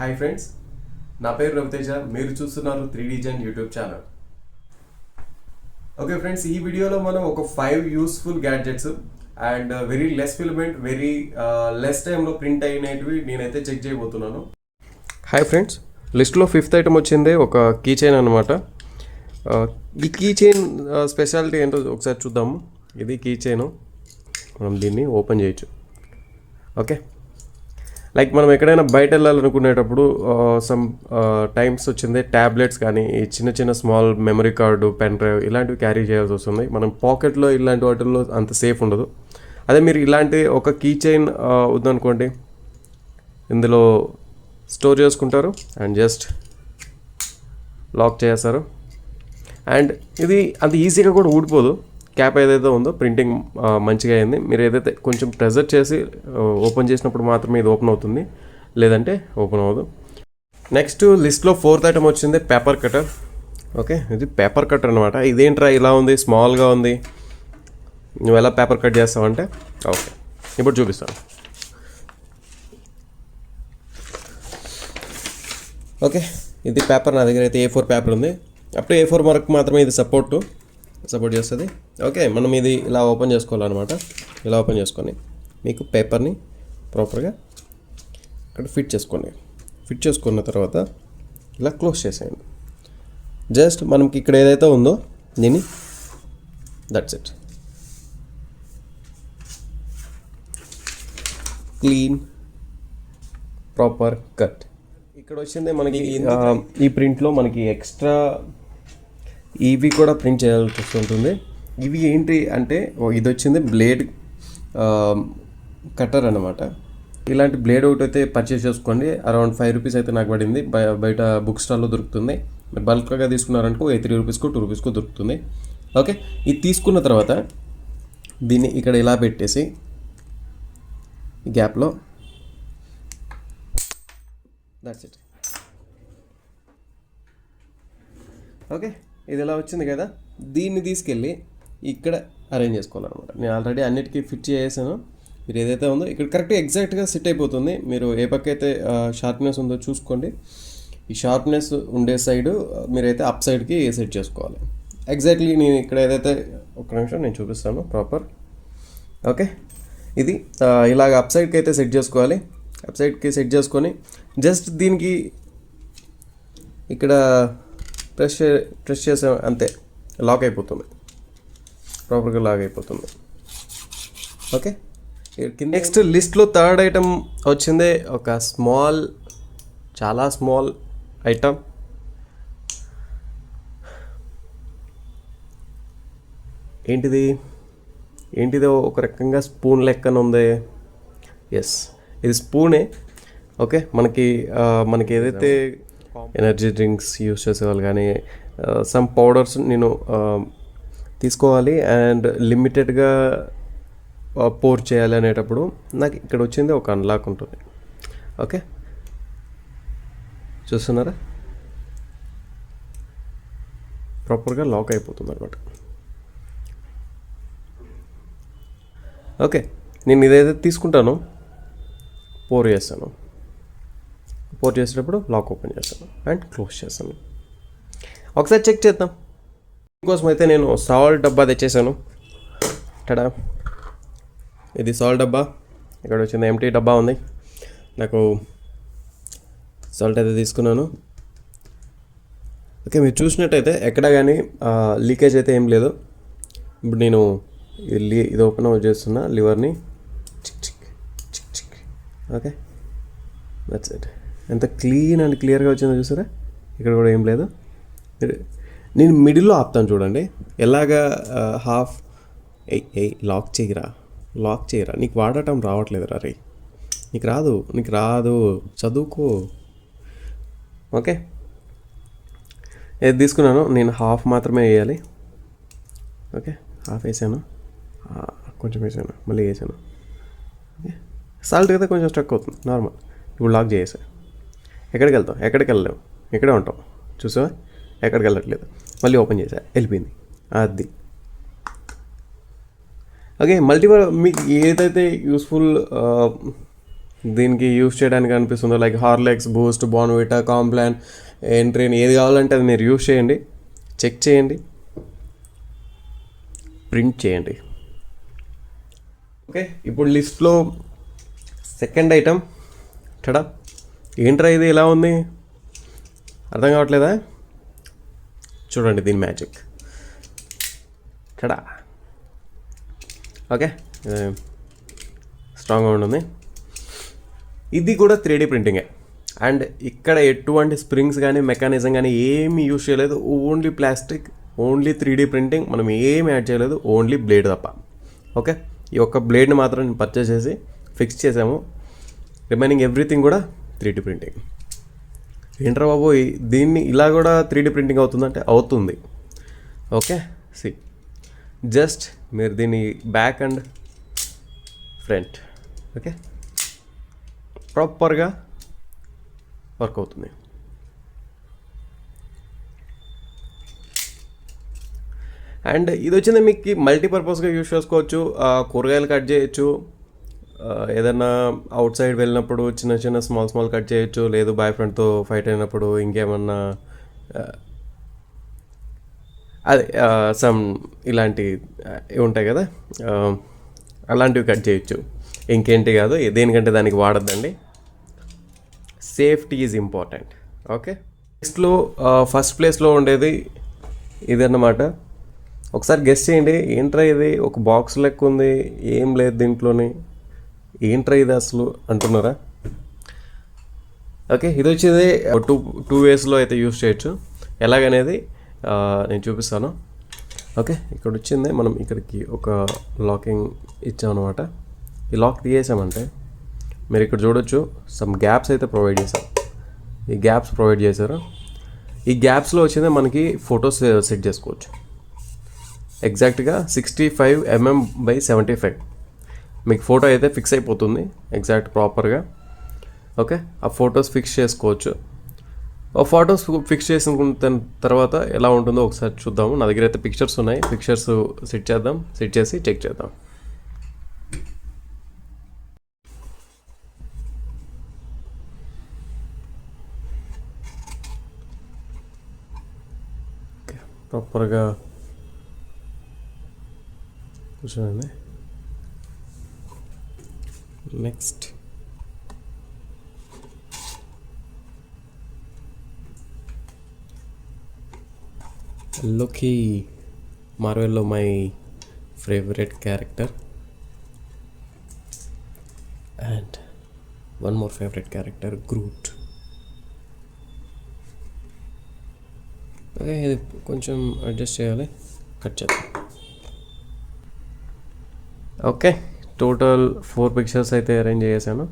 Hi friends, నా పేరు రవితేజ. మీరు చూస్తున్నారు 3D Gen YouTube channel. Okay friends, ఈ వీడియోలో మనం ఒక 5 useful gadgets and very less filament, very less టైంలో ప్రింట్ అయినవి నేనైతే చెక్ చేయబోతున్నాను. హాయ్ ఫ్రెండ్స్, లిస్ట్లో 5th ఐటమ్ వచ్చింది ఒక కీ చైన్ అనమాట. ఈ కీ చైన్ స్పెషాలిటీ ఏంటో ఒకసారి చూద్దాము. ఇది కీ చైన్, మనం దీన్ని ఓపెన్ చేయొచ్చు. ఓకే, లైక్ మనం ఎక్కడైనా బయట వెళ్ళాలనుకునేటప్పుడు సమ్ టైమ్స్ వచ్చింది ట్యాబ్లెట్స్ కానీ ఈ చిన్న చిన్న small memory card, pen drive ఇలాంటివి క్యారీ చేయాల్సి వస్తుంది. మనం పాకెట్లో ఇలాంటి వాటిల్లో అంత సేఫ్ ఉండదు. అదే మీరు ఇలాంటి ఒక కీ చైన్ ఉందనుకోండి, ఇందులో స్టోర్ చేసుకుంటారు అండ్ జస్ట్ లాక్ చేస్తారు. అండ్ ఇది అంత ఈజీగా కూడా ఊడిపోదు. క్యాప్ ఏదైతే ఉందో ప్రింటింగ్ మంచిగా అయింది. మీరు ఏదైతే కొంచెం ప్రెజర్ చేసి ఓపెన్ చేసినప్పుడు మాత్రమే ఇది ఓపెన్ అవుతుంది, లేదంటే ఓపెన్ అవ్వదు. నెక్స్ట్ లిస్ట్లో 4th ఐటమ్ వచ్చింది పేపర్ కటర్. ఓకే, ఇది పేపర్ కటర్ అనమాట. ఇదేంట్రా ఇలా ఉంది, స్మాల్గా ఉంది, నువ్వు ఎలా పేపర్ కట్ చేస్తావంటే ఓకే ఇప్పుడు చూపిస్తాను. ఓకే, ఇది పేపర్ నా దగ్గర అయితే A4 పేపర్ ఉంది. అప్పుడు A4 వరకు మాత్రమే ఇది సపోర్ట్ చేస్తుంది. ఓకే, మనం ఇది ఇలా ఓపెన్ చేసుకోవాలన్నమాట. ఇలా ఓపెన్ చేసుకొని మీకు పేపర్ని ప్రాపర్గా ఇక్కడ ఫిట్ చేసుకోండి. ఫిట్ చేసుకున్న తర్వాత ఇలా క్లోజ్ చేసేయండి. జస్ట్ మనకి ఇక్కడ ఏదైతే ఉందో దీన్ని, that's it, clean proper cut. ఇక్కడ వచ్చింది మనకి ఈ ప్రింట్లో మనకి ఎక్స్ట్రా ఇవి కూడా ప్రింట్ చేయాల్సి ఉంటుంది. ఇవి ఏంటి అంటే ఇది వచ్చింది బ్లేడ్ కట్టర్ అనమాట. ఇలాంటి బ్లేడ్ ఒకటి అయితే పర్చేస్ చేసుకోండి. అరౌండ్ 5 రూపీస్ అయితే నాకు పడింది. బయట బుక్ స్టాల్లో దొరుకుతుంది. మీరు బల్క్గా తీసుకున్నారనుకో 3 రూపీస్కో 2 రూపీస్కో దొరుకుతుంది. ఓకే, ఇది తీసుకున్న తర్వాత దీన్ని ఇక్కడ ఇలా పెట్టేసి ఈ గ్యాప్లో, దట్స్ ఇట్. ఓకే, ఇది ఇలా వచ్చింది కదా, దీన్ని తీసుకెళ్ళి ఇక్కడ అరేంజ్ చేసుకోవాలన్నమాట. నేను ఆల్రెడీ అన్నిటికీ ఫిట్ చేసాను. మీరు ఏదైతే ఉందో ఇక్కడ కరెక్ట్గా ఎగ్జాక్ట్గా సెట్ అయిపోతుంది. మీరు ఏ పక్క అయితే షార్ప్నెస్ ఉందో చూసుకోండి. ఈ షార్ప్నెస్ ఉండే సైడు మీరైతే అప్ సైడ్కి సెట్ చేసుకోవాలి. ఎగ్జాక్ట్లీ నేను ఇక్కడ ఏదైతే, ఒక నిమిషం నేను చూపిస్తాను ప్రాపర్. ఓకే, ఇది ఇలాగ అప్ సైడ్కి అయితే సెట్ చేసుకోవాలి. అప్ సైడ్కి సెట్ చేసుకొని జస్ట్ దీనికి ఇక్కడ ప్రెస్ చేసే అంతే, లాక్ అయిపోతుంది, ప్రాపర్గా లాక్ అయిపోతుంది. ఓకే, నెక్స్ట్ లిస్ట్లో 3rd ఐటమ్ వచ్చింది ఒక చాలా స్మాల్ ఐటమ్. ఏంటిదో ఒక రకంగా స్పూన్ లెక్కన ఉంది. ఎస్, ఇది స్పూనే. ఓకే, మనకి ఏదైతే ఎనర్జీ డ్రింక్స్ యూస్ చేసేవాళ్ళు కానీ సమ్ పౌడర్స్ నేను తీసుకోవాలి అండ్ లిమిటెడ్గా పోర్ చేయాలి అనేటప్పుడు నాకు ఇక్కడ వచ్చింది ఒక అన్లాక్ ఉంటుంది. ఓకే, చూస్తున్నారా, ప్రాపర్గా లాక్ అయిపోతుంది అనమాట. ఓకే, నేను ఇదైతే తీసుకుంటాను, పోర్ చేస్తాను. పోర్ చేసేటప్పుడు లాక్ ఓపెన్ చేస్తాను అండ్ క్లోజ్ చేస్తాను. ఒకసారి చెక్ చేద్దాం. దీనికోసం అయితే నేను సాల్ట్ డబ్బా తెచ్చేసాను. టడా, ఇది సాల్ట్ డబ్బా. ఇక్కడ వచ్చింది ఎంటీ డబ్బా ఉంది. నాకు సాల్ట్ అయితే తీసుకున్నాను. ఓకే, మీరు చూసినట్టయితే ఎక్కడ కానీ లీకేజ్ అయితే ఏం లేదు. ఇప్పుడు నేను ఇది ఓపెన్ చేస్తున్నా లివర్ని. Okay, that's it. ఎంత క్లీన్ అండ్ క్లియర్గా వచ్చిందో చూసారా. ఇక్కడ కూడా ఏం లేదు. నేను మిడిల్లో ఆపుతాను చూడండి. ఎలాగా హాఫ్ లాక్ చేయరా. నీకు వాడటం రావట్లేదురా రే, నీకు రాదు, చదువుకో. ఓకే, ఏది తీసుకున్నాను నేను హాఫ్ మాత్రమే వేయాలి. ఓకే, హాఫ్ వేసాను, కొంచెం వేసాను, మళ్ళీ వేసాను. ఓకే, సాల్ట్ అయితే కొంచెం స్ట్రక్ అవుతుంది, నార్మల్. ఇప్పుడు లాక్ చేసా. ఎక్కడికి వెళ్ళలేవు, ఇక్కడే ఉంటాం. చూసావా, ఎక్కడికి వెళ్ళట్లేదు. మళ్ళీ ఓపెన్ చేసా, వెళ్ళిపోయింది. అది ఓకే. మీకు ఏదైతే యూస్ఫుల్ దీనికి యూస్ చేయడానికి అనిపిస్తుందో, like Horlicks, Boost, Bournvita, Complan, ఎంట్రీన్, ఏది కావాలంటే అది మీరు యూస్ చేయండి, చెక్ చేయండి, ప్రింట్ చేయండి. ఓకే, ఇప్పుడు లిస్ట్లో సెకండ్ ఐటమ్ టడా. ఏంట్రా ఇది ఇలా ఉంది, అర్థం కావట్లేదా? చూడండి దీని మ్యాజిక్. టడా. ఓకే, స్ట్రాంగ్గా ఉంటుంది. ఇది కూడా 3D ప్రింటింగే. అండ్ ఇక్కడ ఎటువంటి స్ప్రింగ్స్ కానీ మెకానిజం కానీ ఏమీ యూజ్ చేయలేదు. Only plastic, only 3D printing. మనం ఏమి యాడ్ చేయలేదు, ఓన్లీ బ్లేడ్ తప్ప. ఓకే, ఈ ఒక్క బ్లేడ్ని మాత్రం నేను పర్చేస్ చేసి ఫిక్స్ చేసాము. రిమైనింగ్ ఎవ్రీథింగ్ కూడా 3D ప్రింటింగ్. ఏంట్రా బాబు దీన్ని ఇలా కూడా 3D ప్రింటింగ్ అవుతుందంటే అవుతుంది. ఓకే, సి జస్ట్ మీరు దీన్ని బ్యాక్ అండ్ ఫ్రంట్ ఓకే ప్రాపర్గా వర్క్ అవుతుంది. అండ్ ఇది వచ్చింది మీకు మల్టీపర్పస్గా యూజ్ చేసుకోవచ్చు. కూరగాయలు కట్ చేయొచ్చు, ఏదైనా అవుట్ సైడ్ వెళ్ళినప్పుడు చిన్న చిన్న స్మాల్ కట్ చేయొచ్చు, లేదు బాయ్ ఫ్రెండ్తో ఫైట్ అయినప్పుడు ఇంకేమన్నా అదే సమ్ ఇలాంటి ఉంటాయి కదా, అలాంటివి కట్ చేయొచ్చు. ఇంకేంటి కాదు, దేనికంటే దానికి వాడద్దండి. Safety is important. ఓకే, లిస్ట్లో ఫస్ట్ ప్లేస్లో ఉండేది ఇదన్నమాట. ఒకసారి గెస్ చేయండి, ఏంట్రా ఇది ఒక బాక్స్ లెక్క ఉంది, ఏం లేదు దీంట్లోని, ఏంట్రా ఇది అసలు అంటున్నారా? ఓకే, ఇది వచ్చేది టూ వేస్లో అయితే యూస్ చేయొచ్చు. ఎలాగనేది నేను చూపిస్తాను. ఓకే, ఇక్కడ వచ్చింది, మనం ఇక్కడికి ఒక లాకింగ్ ఇచ్చామన్నమాట. ఈ లాక్ తీసేసామంటే మీరు ఇక్కడ చూడొచ్చు, సమ్ గ్యాప్స్ అయితే ప్రొవైడ్ చేశారు. ఈ గ్యాప్స్ ప్రొవైడ్ చేశారు. ఈ గ్యాప్స్లో వచ్చింది మనకి ఫొటోస్ సెట్ చేసుకోవచ్చు. ఎగ్జాక్ట్గా 65 mm/75 మీకు ఫోటో అయితే ఫిక్స్ అయిపోతుంది ఎగ్జాక్ట్ ప్రాపర్గా. ఓకే, ఆ ఫొటోస్ ఫిక్స్ చేసుకోవచ్చు. ఆ ఫొటోస్ ఫిక్స్ చేసిన తర్వాత ఎలా ఉంటుందో ఒకసారి చూద్దాము. నా దగ్గర అయితే పిక్చర్స్ ఉన్నాయి, పిక్చర్స్ సెట్ చేసి చెక్ చేద్దాం. ఓకే, ప్రాపర్గా కూర్చోండి. నెక్స్ట్ లోకి, మార్వెల్లో my favourite character and one more favourite character Groot. Okay, ఇది కొంచెం అడ్జస్ట్ చేయాలి, కట్ చేద్దాం. ఓకే, టోటల్ 4 పిక్చర్స్ అయితే అరేంజ్ చేసాను.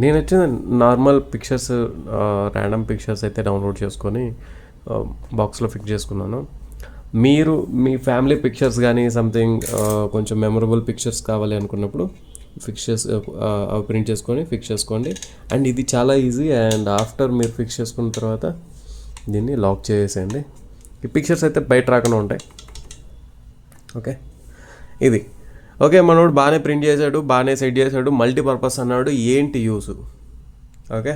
నేను వచ్చిన నార్మల్ పిక్చర్స్, ర్యాండమ్ పిక్చర్స్ అయితే డౌన్లోడ్ చేసుకొని బాక్స్లో ఫిక్స్ చేసుకున్నాను. మీరు మీ ఫ్యామిలీ పిక్చర్స్ కానీ సంథింగ్ కొంచెం మెమరబుల్ పిక్చర్స్ కావాలి అనుకున్నప్పుడు ప్రింట్ చేసుకొని ఫిక్స్ చేసుకోండి. అండ్ ఇది చాలా ఈజీ. అండ్ ఆఫ్టర్ మీరు ఫిక్స్ చేసుకున్న తర్వాత దీన్ని లాక్ చేసేయండి. ఈ పిక్చర్స్ అయితే బయట రాకుండా ఉంటాయి. ఓకే, ఇది ఓకే. మనోడు బాగానే ప్రింట్ చేశాడు, బాగానే సెట్ చేశాడు, మల్టీపర్పస్ అన్నాడు. ఏంటి use? Okay,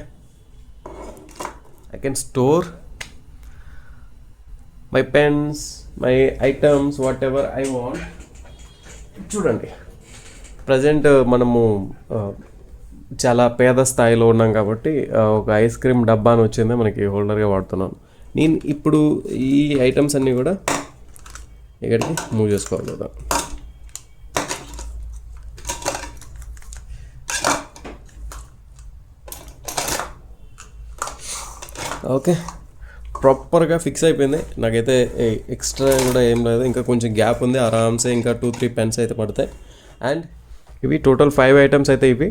I can store my pens, my items, what ever I want. చూడండి, ప్రజెంట్ మనము చాలా పేద స్థాయిలో ఉన్నాం కాబట్టి ఒక ఐస్ క్రీమ్ డబ్బా అని వచ్చింది మనకి హోల్డర్గా వాడుతున్నాను. నేను ఇప్పుడు ఈ ఐటమ్స్ అన్నీ కూడా ఇక్కడికి మూవ్ చేసుకోవాలి కదా. ఓకే, ప్రాపర్గా ఫిక్స్ అయిపోయింది. నాకైతే ఎక్స్ట్రా కూడా ఏం లేదు, ఇంకా కొంచెం గ్యాప్ ఉంది. ఆరామ్సే ఇంకా 2-3 పెన్స్ అయితే పడతాయి. అండ్ ఇవి టోటల్ 5 ఐటమ్స్ అయితే ఇవి.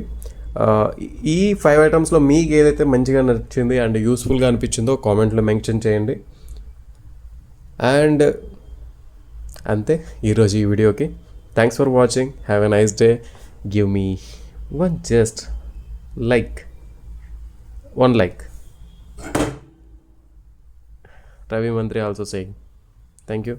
ఈ 5 ఐటమ్స్లో మీకు ఏదైతే మంచిగా నచ్చింది అండ్ యూస్ఫుల్గా అనిపించిందో కామెంట్లో మెన్షన్ చేయండి. అండ్ అంతే ఈరోజు ఈ వీడియోకి. Thanks for watching. Have a nice day. Give me one like. Ravi Mantri also saying thank you.